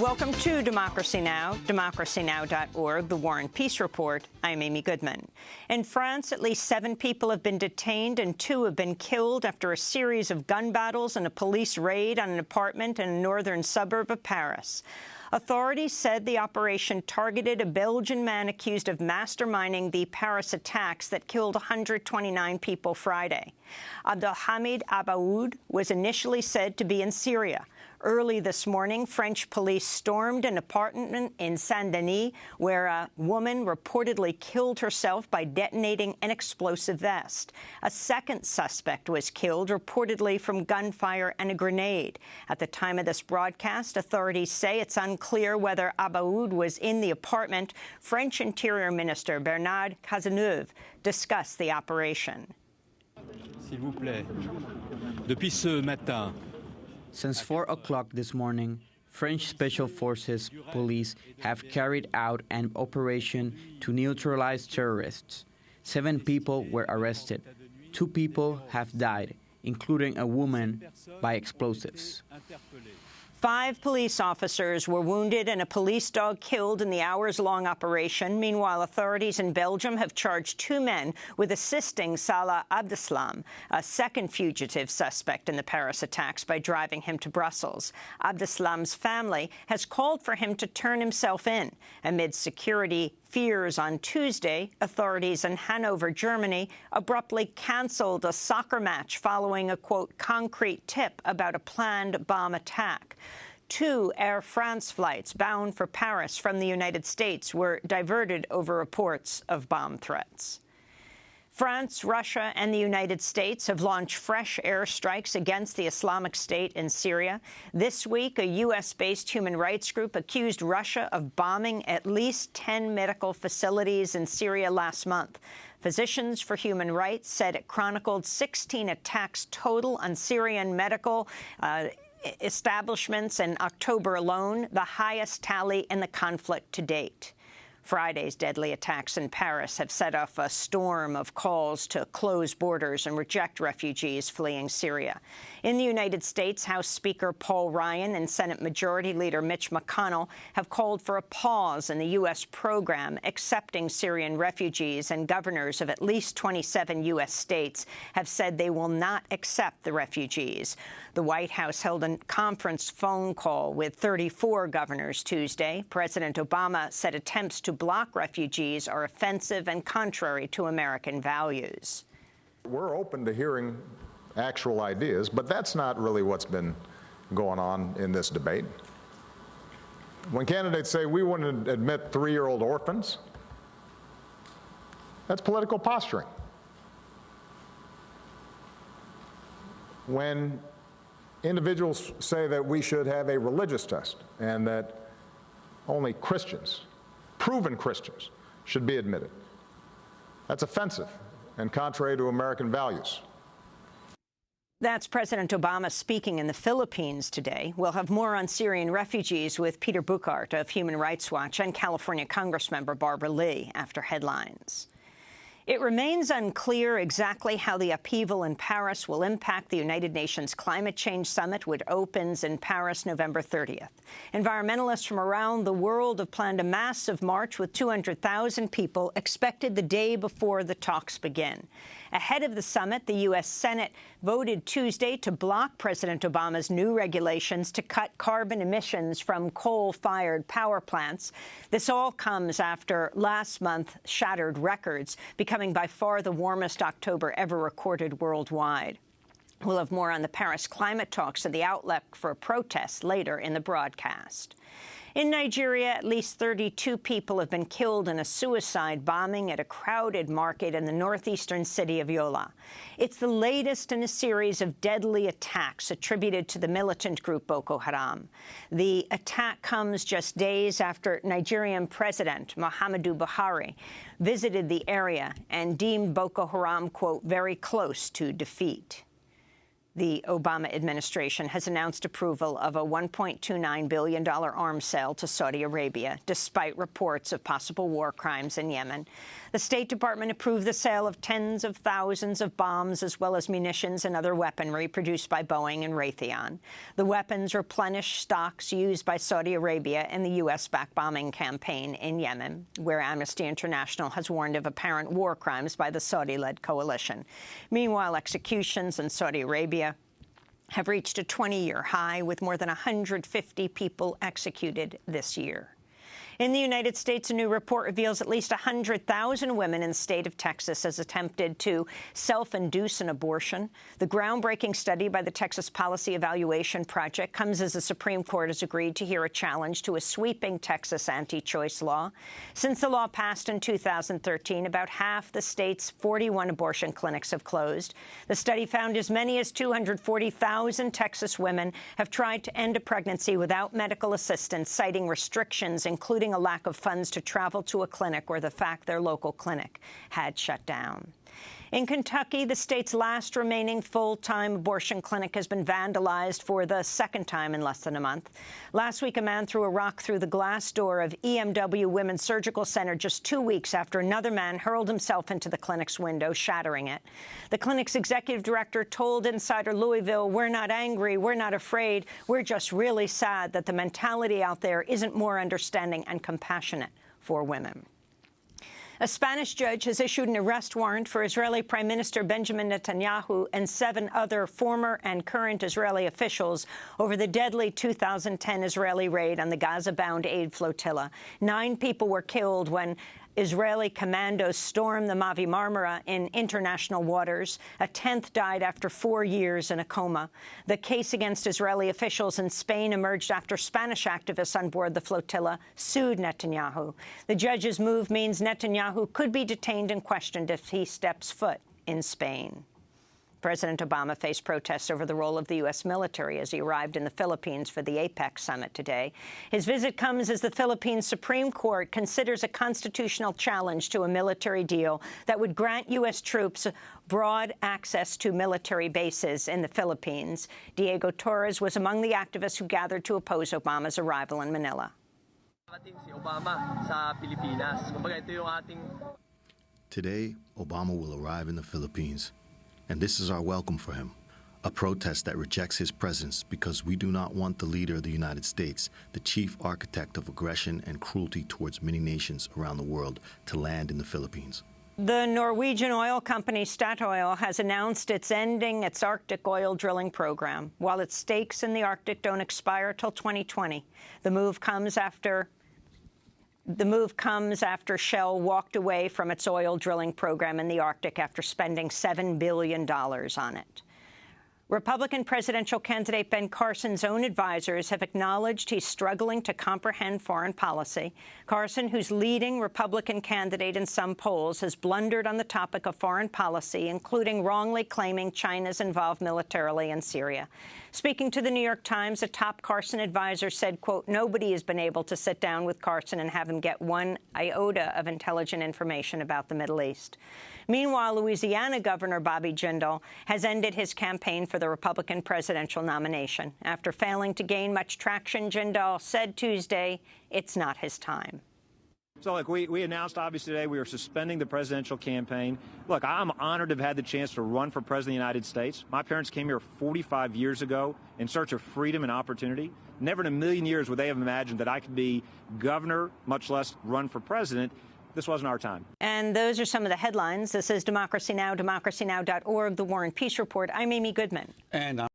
Welcome to Democracy Now!, democracynow.org, the War and Peace Report. I'm Amy Goodman. In France, at least 7 people have been detained and 2 have been killed after a series of gun battles and a police raid on an apartment in a northern suburb of Paris. Authorities said the operation targeted a Belgian man accused of masterminding the Paris attacks that killed 129 people Friday. Abdelhamid Abaoud was initially said to be in Syria. Early this morning, French police stormed an apartment in Saint-Denis where a woman reportedly killed herself by detonating an explosive vest. A second suspect was killed, reportedly from gunfire and a grenade. At the time of this broadcast, authorities say it's unclear whether Abaoud was in the apartment. French Interior Minister Bernard Cazeneuve discussed the operation. S'il vous plaît, depuis ce matin, since 4 o'clock this morning, French Special Forces police have carried out an operation to neutralize terrorists. 7 people were arrested. 2 people have died, including a woman, by explosives. 5 police officers were wounded and a police dog killed in the hours-long operation. Meanwhile, authorities in Belgium have charged 2 men with assisting Salah Abdeslam, a second fugitive suspect in the Paris attacks, by driving him to Brussels. Abdeslam's family has called for him to turn himself in. Amid security fears on Tuesday, authorities in Hanover, Germany, abruptly canceled a soccer match following a, quote, concrete tip about a planned bomb attack. 2 Air France flights bound for Paris from the United States were diverted over reports of bomb threats. France, Russia, and the United States have launched fresh airstrikes against the Islamic State in Syria. This week, a U.S.-based human rights group accused Russia of bombing at least 10 medical facilities in Syria last month. Physicians for Human Rights said it chronicled 16 attacks total on Syrian medical establishments in October alone, the highest tally in the conflict to date. Friday's deadly attacks in Paris have set off a storm of calls to close borders and reject refugees fleeing Syria. In the United States, House Speaker Paul Ryan and Senate Majority Leader Mitch McConnell have called for a pause in the U.S. program accepting Syrian refugees, and governors of at least 27 U.S. states have said they will not accept the refugees. The White House held a conference phone call with 34 governors Tuesday. President Obama said attempts to block refugees are offensive and contrary to American values. We're open to hearing actual ideas, but that's not really what's been going on in this debate. When candidates say we wouldn't admit 3-year-old orphans, that's political posturing. When individuals say that we should have a religious test and that only Christians, proven Christians, should be admitted, that's offensive and contrary to American values. That's President Obama speaking in the Philippines today. We'll have more on Syrian refugees with Peter Buchart of Human Rights Watch and California Congressmember Barbara Lee after headlines. It remains unclear exactly how the upheaval in Paris will impact the United Nations Climate Change Summit, which opens in Paris November 30th. Environmentalists from around the world have planned a massive march with 200,000 people expected the day before the talks begin. Ahead of the summit, the U.S. Senate voted Tuesday to block President Obama's new regulations to cut carbon emissions from coal-fired power plants. This all comes after last month shattered records, becoming by far the warmest October ever recorded worldwide. We'll have more on the Paris climate talks and the outlook for protests later in the broadcast. In Nigeria, at least 32 people have been killed in a suicide bombing at a crowded market in the northeastern city of Yola. It's the latest in a series of deadly attacks attributed to the militant group Boko Haram. The attack comes just days after Nigerian President Muhammadu Buhari visited the area and deemed Boko Haram, quote, very close to defeat. The Obama administration has announced approval of a $1.29 billion arms sale to Saudi Arabia, despite reports of possible war crimes in Yemen. The State Department approved the sale of tens of thousands of bombs, as well as munitions and other weaponry produced by Boeing and Raytheon. The weapons replenish stocks used by Saudi Arabia in the U.S.-backed bombing campaign in Yemen, where Amnesty International has warned of apparent war crimes by the Saudi-led coalition. Meanwhile, executions in Saudi Arabia have reached a 20-year high, with more than 150 people executed this year. In the United States, a new report reveals at least 100,000 women in the state of Texas has attempted to self-induce an abortion. The groundbreaking study by the Texas Policy Evaluation Project comes as the Supreme Court has agreed to hear a challenge to a sweeping Texas anti-choice law. Since the law passed in 2013, about half the state's 41 abortion clinics have closed. The study found as many as 240,000 Texas women have tried to end a pregnancy without medical assistance, citing restrictions, including a lack of funds to travel to a clinic or the fact their local clinic had shut down. In Kentucky, the state's last remaining full-time abortion clinic has been vandalized for the second time in less than a month. Last week, a man threw a rock through the glass door of EMW Women's Surgical Center just 2 weeks after another man hurled himself into the clinic's window, shattering it. The clinic's executive director told Insider Louisville, "We're not angry, we're not afraid, we're just really sad that the mentality out there isn't more understanding and compassionate for women." A Spanish judge has issued an arrest warrant for Israeli Prime Minister Benjamin Netanyahu and 7 other former and current Israeli officials over the deadly 2010 Israeli raid on the Gaza-bound aid flotilla. 9 people were killed when Israeli commandos stormed the Mavi Marmara in international waters. A 10th died after 4 years in a coma. The case against Israeli officials in Spain emerged after Spanish activists on board the flotilla sued Netanyahu. The judge's move means Netanyahu could be detained and questioned if he steps foot in Spain. President Obama faced protests over the role of the U.S. military as he arrived in the Philippines for the APEC summit today. His visit comes as the Philippines Supreme Court considers a constitutional challenge to a military deal that would grant U.S. troops broad access to military bases in the Philippines. Diego Torres was among the activists who gathered to oppose Obama's arrival in Manila. Today, Obama will arrive in the Philippines. And this is our welcome for him, a protest that rejects his presence because we do not want the leader of the United States, the chief architect of aggression and cruelty towards many nations around the world, to land in the Philippines. The Norwegian oil company Statoil has announced it's ending its Arctic oil drilling program, while its stakes in the Arctic don't expire till 2020. The move comes after Shell walked away from its oil drilling program in the Arctic after spending $7 billion on it. Republican presidential candidate Ben Carson's own advisors have acknowledged he's struggling to comprehend foreign policy. Carson, who's leading Republican candidate in some polls, has blundered on the topic of foreign policy, including wrongly claiming China's involved militarily in Syria. Speaking to the New York Times, a top Carson advisor said, quote, "Nobody has been able to sit down with Carson and have him get one iota of intelligent information about the Middle East." Meanwhile, Louisiana Governor Bobby Jindal has ended his campaign for the Republican presidential nomination. After failing to gain much traction, Jindal said Tuesday it's not his time. So, look, we announced, obviously, today we are suspending the presidential campaign. Look, I'm honored to have had the chance to run for president of the United States. My parents came here 45 years ago in search of freedom and opportunity. Never in a million years would they have imagined that I could be governor, much less run for president. This wasn't our time. And those are some of the headlines. This is Democracy Now!, democracynow.org, The War and Peace Report. I'm Amy Goodman. And I'm